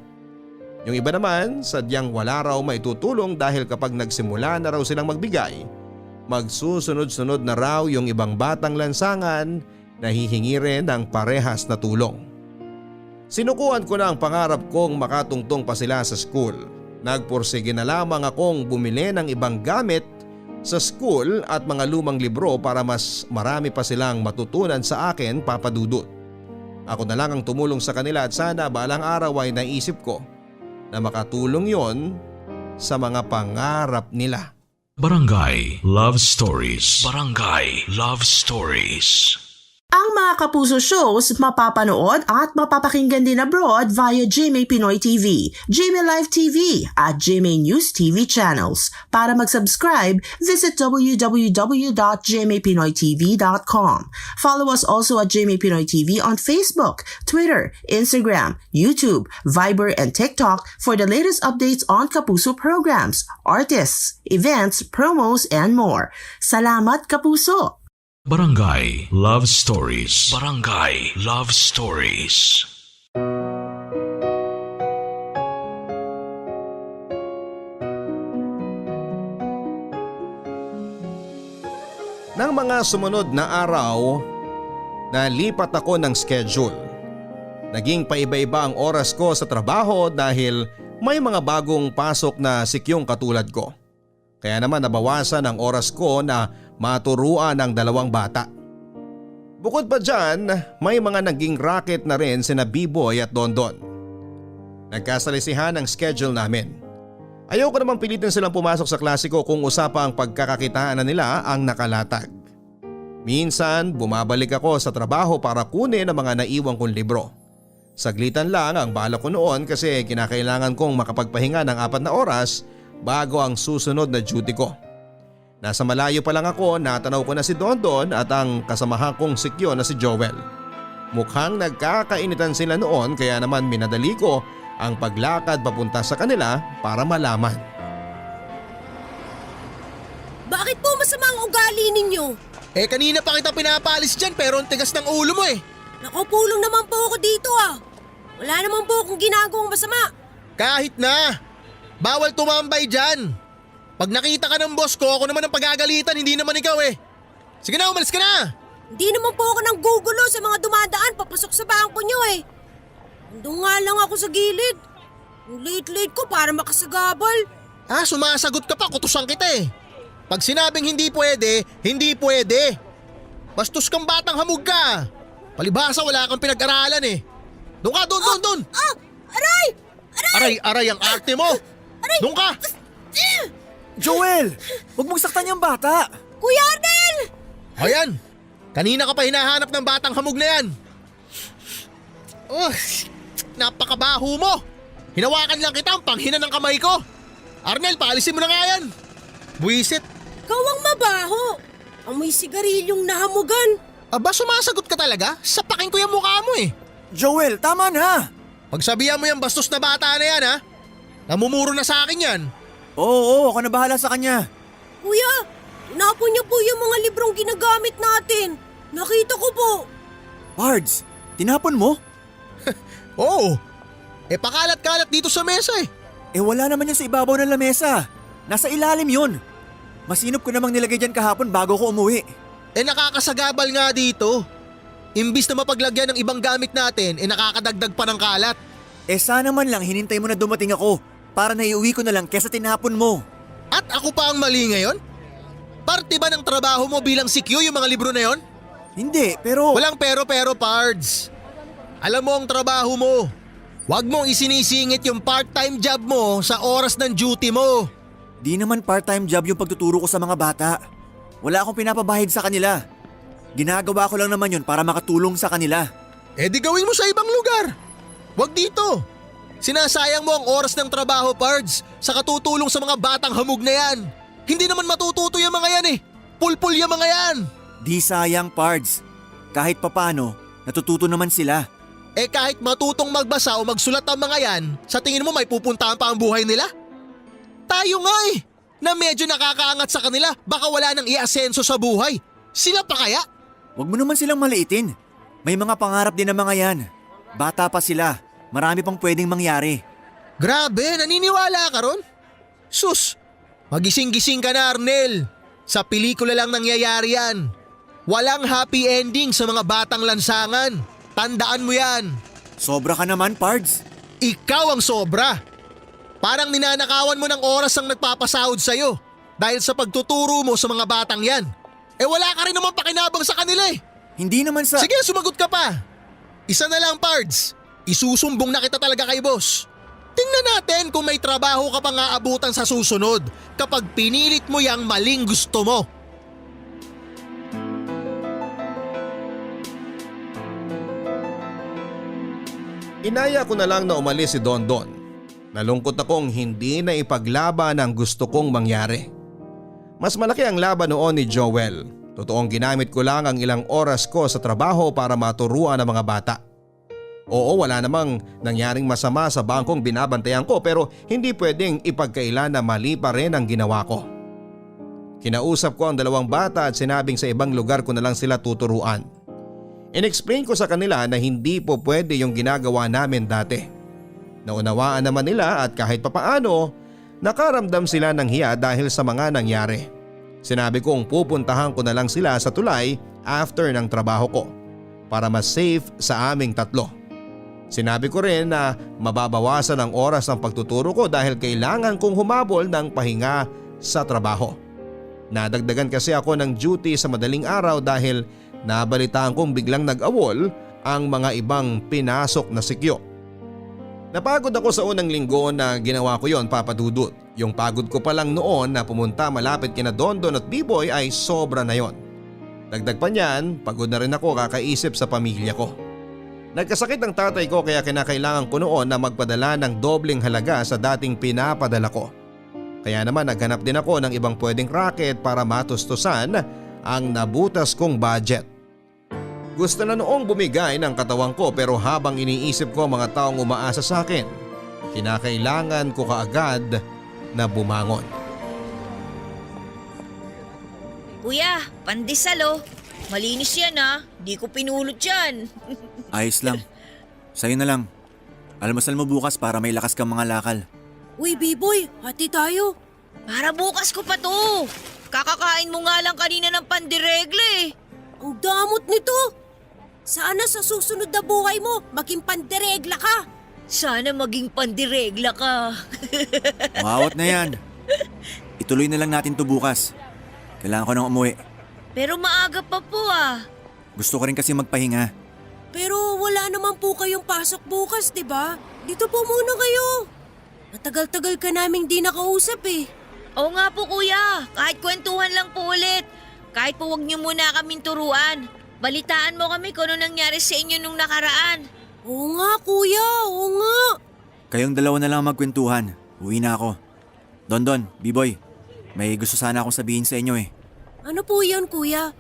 Yung iba naman sadyang wala raw maitutulong dahil kapag nagsimula na raw silang magbigay, magsusunod-sunod na raw yung ibang batang lansangan na hihingi rin ng parehas na tulong. Sinukuhan ko na ang pangarap kong makatungtong pa sila sa school. Nagpursige na lamang akong bumili ng ibang gamit sa school at mga lumang libro para mas marami pa silang matutunan sa akin, Papa Dudut. Ako na lang ang tumulong sa kanila at sana balang araw ay naisip ko na makatulong yon sa mga pangarap nila. Barangay Love Stories. Barangay Love Stories. Ang mga Kapuso shows mapapanood at mapapakinggan din abroad via GMA Pinoy TV, GMA Live TV at GMA News TV channels. Para mag-subscribe, visit www.gmapinoytv.com. Follow us also at GMA Pinoy TV on Facebook, Twitter, Instagram, YouTube, Viber, and TikTok for the latest updates on Kapuso programs, artists, events, promos, and more. Salamat, Kapuso! Barangay Love Stories. Barangay Love Stories. Nang mga sumunod na araw, nalipat ako ng schedule. Naging paiba-iba ang oras ko sa trabaho dahil may mga bagong pasok na sikyong katulad ko. Kaya naman nabawasan ang oras ko na maturuan ang dalawang bata. Bukod pa dyan, may mga naging racket na rin sina B-Boy at Dondon. Nagkasalisihan ang schedule namin. Ayoko namang pilitin silang pumasok sa klase ko kung usapang pagkakakitaan na nila ang nakalatag. Minsan bumabalik ako sa trabaho para kunin ang mga naiwang kong libro. Saglitan lang ang bala ko noon kasi kinakailangan kong makapagpahinga ng 4 na oras bago ang susunod na duty ko. Nasa malayo pa lang ako, natanaw ko na si Dondon at ang kasamahan kong sikyo na si Joel. Mukhang nagkakainitan sila noon kaya naman minadali ko ang paglakad papunta sa kanila para malaman. Bakit po masama ang ugali ninyo? Kanina pa kita pinapalis dyan pero ang tigas ng ulo mo Nakupulong naman po ako dito Wala naman po akong ginagawang masama. Kahit na! Bawal tumambay dyan! Pag nakita ka ng boss ko, ako naman ang pagagalitan, hindi naman ikaw Sige na, umalis ka na! Hindi naman po ako nang gugulo sa mga dumadaan papasok sa bangko nyo Nandun nga lang ako sa gilid. Ang late-late ko para makasagabal. Sumasagot ka pa, kutusan kita Pag sinabing hindi pwede, hindi pwede. Bastos kang batang hamog ka. Palibhasa wala kang pinag-aralan Doon ka, doon! Aray! Aray ang arte mo! Doon ka! Joel! Huwag mong saktan yung bata! Kuya Arnel! Ayan! Kanina ka pa hinahanap ng batang hamog na yan. Napakabaho mo! Hinawakan lang kita ang panghina ng kamay ko. Arnel, paalisin mo na nga yan. Buwisit. Kawang mabaho. Amoy sigarilyong nahamugan. Aba, sumasagot ka talaga? Sapakin ko yung mukha mo Joel, tama na! Pagsabihan mo yung bastos na bata na yan Namumuro na sa akin yan. Oo, ako na bahala sa kanya. Kuya, tinapon niyo po yung mga librong ginagamit natin. Nakita ko po. Pards, tinapon mo? Oo. Pakalat-kalat dito sa mesa Wala naman yun sa ibabaw ng lamesa. Nasa ilalim yun. Masinop ko namang nilagay dyan kahapon bago ko umuwi. Nakakasagabal nga dito. Imbis na mapaglagyan ng ibang gamit natin, nakakadagdag pa ng kalat. Sana man lang hinintay mo na dumating ako para naiuwi ko na lang kesa tinapon mo. At ako pa ang mali ngayon? Parte ba ng trabaho mo bilang CQ yung mga libro na yon? Hindi, pero… Walang pero, Pards. Alam mo ang trabaho mo. Huwag mong isinisingit yung part-time job mo sa oras ng duty mo. Di naman part-time job yung pagtuturo ko sa mga bata. Wala akong pinapabahid sa kanila. Ginagawa ko lang naman yun para makatulong sa kanila. Di gawin mo sa ibang lugar. Huwag dito. Sinasayang mo ang oras ng trabaho, Pards, sa katutulong sa mga batang hamog na yan. Hindi naman matututo yung mga yan Pulpul yung mga yan. Di sayang, Pards. Kahit papano, natututo naman sila. Kahit matutong magbasa o magsulat ang mga yan, sa tingin mo may pupuntahan pa ang buhay nila? Tayo nga na medyo nakakaangat sa kanila baka wala nang iasenso sa buhay. Sila pa kaya? Huwag mo naman silang maliitin. May mga pangarap din ng mga yan. Bata pa sila. Marami pang pwedeng mangyari. Grabe, naniniwala ka ron? Sus, magising-gising ka na Arnel. Sa pelikula lang nangyayari yan. Walang happy ending sa mga batang lansangan. Tandaan mo yan. Sobra ka naman, Pards. Ikaw ang sobra. Parang ninanakawan mo ng oras ang nagpapasahod sa'yo dahil sa pagtuturo mo sa mga batang yan. Eh wala ka rin naman pakinabang sa kanila eh. Hindi naman sa… Sige, sumagot ka pa. Isa na lang, Pards. Isusumbong na kita talaga kay boss. Tingnan natin kung may trabaho ka pang aabutan sa susunod kapag pinilit mo yang maling gusto mo. Inaya ko na lang na umalis si Dondon. Nalungkot akong hindi na ipaglaban ang gusto kong mangyari. Mas malaki ang laban noon ni Joel. Totoong ginamit ko lang ang ilang oras ko sa trabaho para maturuan ang mga bata. Oo, wala namang nangyaring masama sa bangkong binabantayan ko pero hindi pwedeng ipagkaila na mali pa rin ang ginawa ko. Kinausap ko ang dalawang bata at sinabing sa ibang lugar ko na lang sila tuturuan. In-explain ko sa kanila na hindi po pwede yung ginagawa namin dati. Naunawaan naman nila at kahit papaano, nakaramdam sila ng hiya dahil sa mga nangyari. Sinabi kong pupuntahan ko na lang sila sa tulay after ng trabaho ko para mas safe sa aming tatlo. Sinabi ko rin na mababawasan ang oras ng pagtuturo ko dahil kailangan kong humabol ng pahinga sa trabaho. Nadagdagan kasi ako ng duty sa madaling araw dahil nabalitaan kong biglang nag-awol ang mga ibang pinasok na sikyo. Napagod ako sa unang linggo na ginawa ko yon, Papa Dudut. Yung pagod ko pa lang noon na pumunta malapit kina Dondon at B-Boy ay sobra na yon. Dagdag pa niyan, pagod na rin ako kakaisip sa pamilya ko. Nagkasakit ang tatay ko kaya kinakailangan ko noon na magpadala ng dobleng halaga sa dating pinapadala ko. Kaya naman naghanap din ako ng ibang pwedeng racket para matustusan ang nabutas kong budget. Gusto na noong bumigay ng katawan ko pero habang iniisip ko ang mga taong umaasa sa akin, kinakailangan ko kaagad na bumangon. Kuya, pandesal oh. Malinis yan ah. Di ko pinulot yan. Ayos lang. Sa'yo na lang. Almasal mo bukas para may lakas kang mga lakal. Uy, B-Boy, hati tayo. Para bukas ko pa to. Kakakain mo nga lang kanina ng pandiregle eh. Ang damot nito. Sana sa susunod na buhay mo, maging panderegla ka. Sana maging pandiregla ka. Mawat na yan. Ituloy na lang natin to bukas. Kailangan ko nang umuwi. Pero maaga pa po ah. Gusto ko rin kasi magpahinga. Pero wala naman po kayong pasok bukas, di ba? Dito po muna kayo. Matagal-tagal ka naming di nakausap eh. Oo nga po kuya, kahit kwentuhan lang po ulit. Kahit po wag niyo muna kaming turuan. Balitaan mo kami kung ano nangyari sa inyo nung nakaraan. Oo nga kuya, oo nga. Kayong dalawa na lang magkwentuhan. Uwi na ako. Dondon, B-Boy, may gusto sana akong sabihin sa inyo eh. Ano po yun kuya?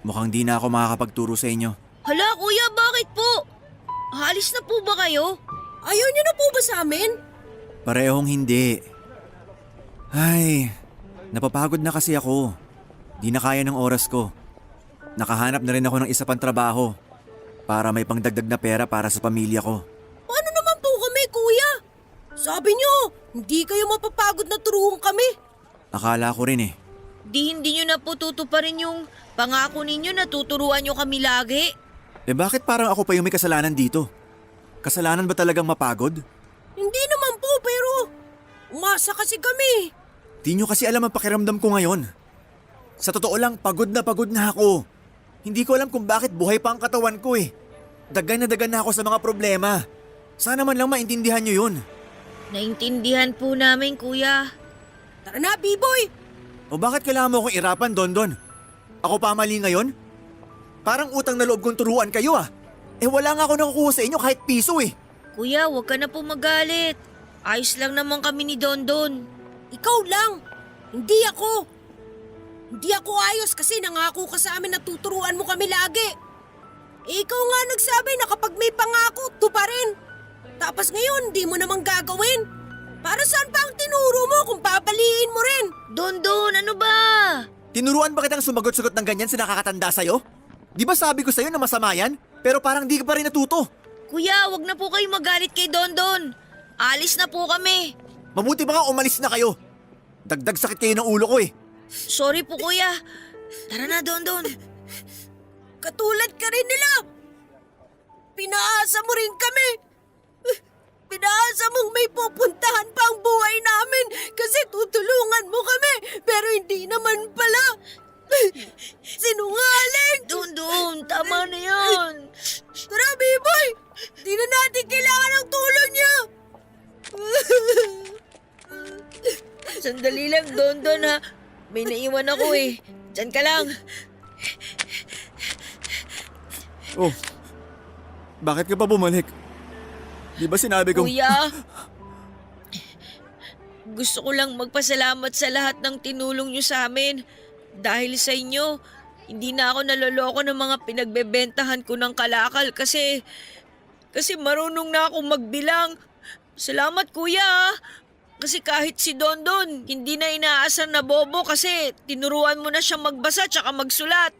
Mukhang di na ako makakapagturo sa inyo. Hala kuya, bakit po? Alis na po ba kayo? Ayaw niyo na po ba sa amin? Parehong hindi. Ay, napapagod na kasi ako. Di na kaya ng oras ko. Nakahanap na rin ako ng isa pang trabaho para may pangdagdag na pera para sa pamilya ko. Paano naman po kami kuya? Sabi niyo, hindi kayo mapapagod na turuan kami. Akala ko rin eh. Hindi nyo na po tutuparin yung pangako ninyo na tuturuan nyo kami lagi. Eh bakit parang ako pa yung may kasalanan dito? Kasalanan ba talagang mapagod? Hindi naman po pero umasa kasi kami. Di nyo kasi alam ang pakiramdam ko ngayon. Sa totoo lang, pagod na ako. Hindi ko alam kung bakit buhay pa ang katawan ko eh. Dagan na ako sa mga problema. Sana man lang maintindihan nyo yun. Naintindihan po namin kuya. Tara na, B-Boy! O bakit kailangan mo akong irapan, Dondon? Ako pa mali ngayon? Parang utang na loob kong turuan kayo ah. Eh wala nga ako nakukuha sa inyo kahit piso eh. Kuya, huwag ka na po magalit. Ayos lang naman kami ni Dondon. Ikaw lang, hindi ako. Hindi ako ayos kasi nangako ka sa amin na tuturuan mo kami lagi. Ikaw nga nagsabi na kapag may pangako, tuparin. Tapos ngayon, di mo namang gagawin. Para saan pa ang tinuro mo kung tataliin mo rin. Dondon, ano ba? Tinuruan ba kitang sumagot-sagot ng ganyan sa nakakatanda sa'yo? Di ba sabi ko sa'yo na masama yan? Pero parang di ka pa rin natuto. Kuya, wag na po kayo magalit kay Dondon. Alis na po kami. Mabuti ba nga umalis na kayo? Dagdag sakit kayo ng ulo ko eh. Sorry po kuya. Tara na, Dondon. Katulad ka rin nila. Pinaasa mo rin kami. Pinaasa mong may pupuntahan pa ang buhay namin kasi tutulungan mo kami. Pero hindi naman pala. Sinungaling! Dondon, tama na yan. Tara, B-boy! Di na natin kailangan ng tulong niya. Sandali lang, Dondon ha. May naiwan ako eh. Diyan ka lang. Oh, bakit ka pa bumalik? Di ba sinabi kong... Kuya, gusto ko lang magpasalamat sa lahat ng tinulong niyo sa amin. Dahil sa inyo, hindi na ako naloloko ng mga pinagbebentahan ko ng kalakal kasi marunong na akong magbilang. Salamat kuya ah. Kasi kahit si Dondon, hindi na inaasar na bobo kasi tinuruan mo na siyang magbasa tsaka magsulat.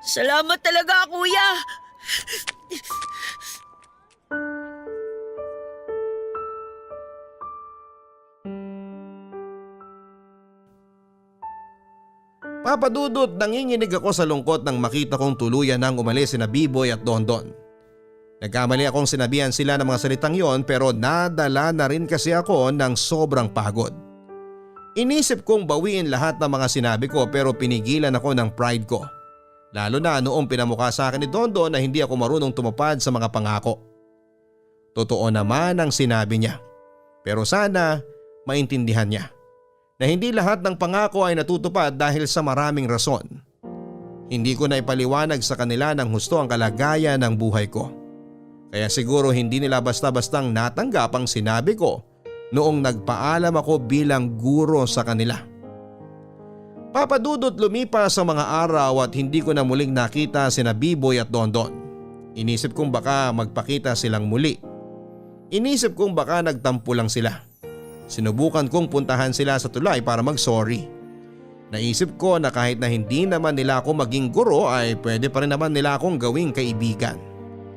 Salamat talaga kuya. Papa Dudut, nanginginig ako sa lungkot nang makita kong tuluyan nang umalis sina B-boy at Dondon. Nagkamali akong sinabihan sila ng mga salitang yon pero nadala na rin kasi ako ng sobrang pagod. Inisip kong bawiin lahat ng mga sinabi ko pero pinigilan ako ng pride ko. Lalo na noong pinamukha sa akin ni Dondon na hindi ako marunong tumupad sa mga pangako. Totoo naman ang sinabi niya. Pero sana maintindihan niya na hindi lahat ng pangako ay natutupad dahil sa maraming rason. Hindi ko na ipaliwanag sa kanila ng husto ang kalagayan ng buhay ko. Kaya siguro hindi nila basta-bastang natanggap ang sinabi ko noong nagpaalam ako bilang guro sa kanila. Papa Dudut, lumipas ang mga araw at hindi ko na muling nakita sina B-boy at Dondon. Inisip kong baka magpakita silang muli. Inisip kong baka nagtampo lang sila. Sinubukan kong puntahan sila sa tulay para mag-sorry. Naisip ko na kahit na hindi naman nila ako maging guro ay pwede pa rin naman nila akong gawing kaibigan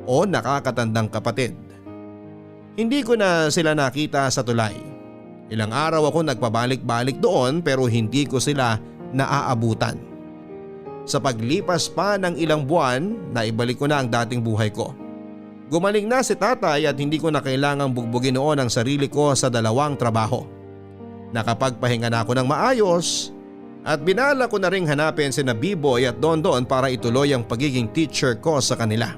o nakakatandang kapatid. Hindi ko na sila nakita sa tulay. Ilang araw ako nagpabalik-balik doon pero hindi ko sila naaabutan. Sa paglipas pa ng ilang buwan, naibalik ko na ang dating buhay ko. Gumaling na si tatay at hindi ko na kailangang bugbugin noon ang sarili ko sa dalawang trabaho. Nakapagpahinga na ako ng maayos at binala ko na ring hanapin sina B-boy at Dondon para ituloy ang pagiging teacher ko sa kanila.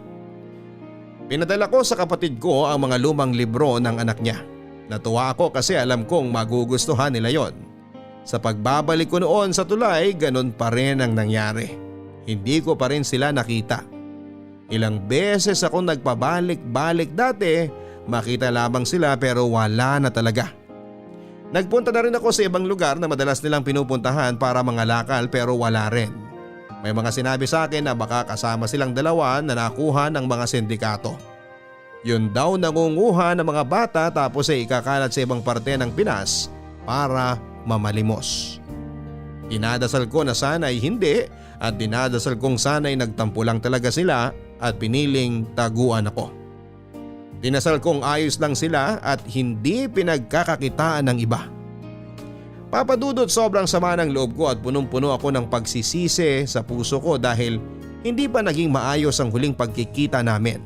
Pinadala ko sa kapatid ko ang mga lumang libro ng anak niya. Natuwa ako kasi alam kong magugustuhan nila yon. Sa pagbabalik ko noon sa tulay, ganun pa rin ang nangyari. Hindi ko pa rin sila nakita. Ilang beses ako nagpabalik-balik dati, makita lamang sila pero wala na talaga. Nagpunta na rin ako sa ibang lugar na madalas nilang pinupuntahan para mangalakal pero wala rin. May mga sinabi sa akin na baka kasama silang dalawa na nakuha ng mga sindikato. Yun daw nangunguha ng mga bata tapos ay ikakalat sa ibang parte ng Pinas para mamalimos. Dinadasal ko na sana ay hindi at dinadasal kong sana ay nagtampo lang talaga sila at piniling taguan ako. Dinasal kong ayos lang sila at hindi pinagkakakitaan ng iba. Papa Dudut, sobrang sama ng loob ko at punong-puno ako ng pagsisisi sa puso ko dahil hindi pa naging maayos ang huling pagkikita namin.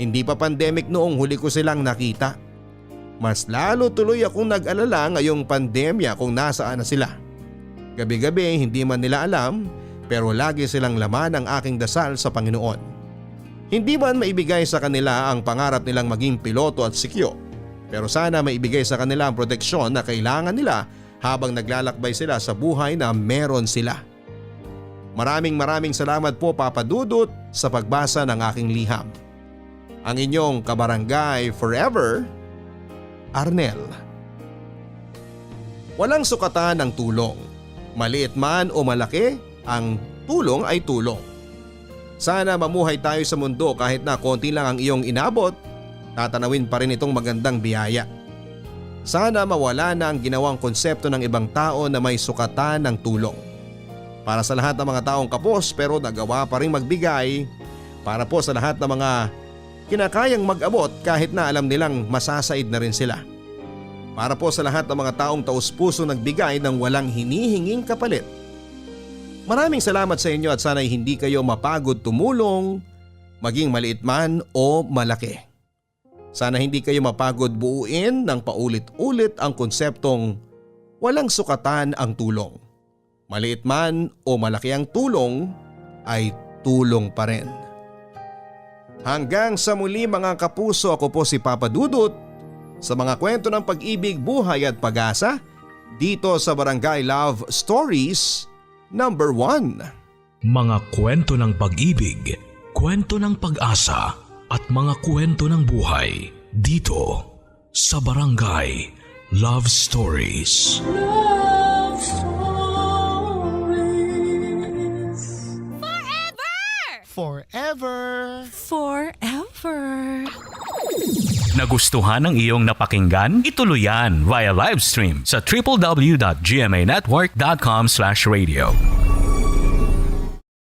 Hindi pa pandemic noong huli ko silang nakita. Mas lalo tuloy akong nag-alala ngayong pandemya kung nasaan na sila. Gabi-gabi hindi man nila alam pero lagi silang laman ng aking dasal sa Panginoon. Hindi man maibigay sa kanila ang pangarap nilang maging piloto at sikyo, pero sana maibigay sa kanila ang proteksyon na kailangan nila habang naglalakbay sila sa buhay na meron sila. Maraming salamat po Papa Dudut sa pagbasa ng aking liham. Ang inyong kabarangay forever, Arnel. Walang sukatan ng tulong. Maliit man o malaki, ang tulong ay tulong. Sana mamuhay tayo sa mundo kahit na konti lang ang iyong inabot, tatanawin pa rin itong magandang biyaya. Sana mawala na ang ginawang konsepto ng ibang tao na may sukatan ng tulong. Para sa lahat ng mga taong kapos pero nagawa pa rin magbigay, para po sa lahat ng mga kinakayang mag-abot kahit na alam nilang masasaid na rin sila. Para po sa lahat ng mga taong taus-puso nagbigay ng walang hinihinging kapalit. Maraming salamat sa inyo at sana'y hindi kayo mapagod tumulong, maging maliit man o malaki. Sana hindi kayo mapagod buuin ng paulit-ulit ang konseptong walang sukatan ang tulong. Maliit man o malaki ang tulong ay tulong pa rin. Hanggang sa muli mga kapuso, ako po si Papa Dudut sa mga kwento ng pag-ibig, buhay at pag-asa dito sa Barangay Love Stories number 1. Mga kwento ng pag-ibig, kwento ng pag-asa at mga kwento ng buhay dito sa Barangay Love Stories. Love Stories. Forever! Nagustuhan ng iyong napakinggan? Ituloy yan via live stream sa www.gmanetwork.com/radio.